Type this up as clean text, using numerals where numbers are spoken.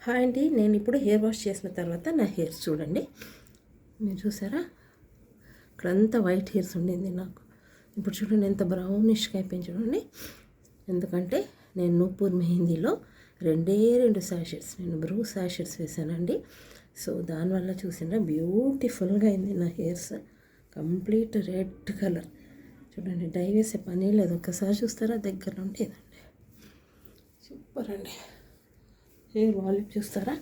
Hi అండి, నేను ఇప్పుడు హెయిర్ వాష్ చేసిన తర్వాత నా హెయిర్స్ చూడండి. మీరు చూసారా, ఇక్కడంతా వైట్ హెయిర్స్ ఉండింది నాకు. ఇప్పుడు చూడండి ఎంత బ్రౌనిష్గా అయిపోయింది చూడండి. ఎందుకంటే నేను నూపూర్ మెహందీలో 2 శాషెట్స్, నేను బ్రూ శాషెట్స్ వేసానండి. సో దానివల్ల చూసిన బ్యూటిఫుల్గా అయింది నా హెయిర్స్. కంప్లీట్ రెడ్ కలర్ చూడండి. డై వేసే పని లేదు, ఒక్కసారి చూస్తారా దగ్గర ఉండేదండి. సూపర్ అండి. హెయిర్ వాల్యూమ్ చూస్తారా.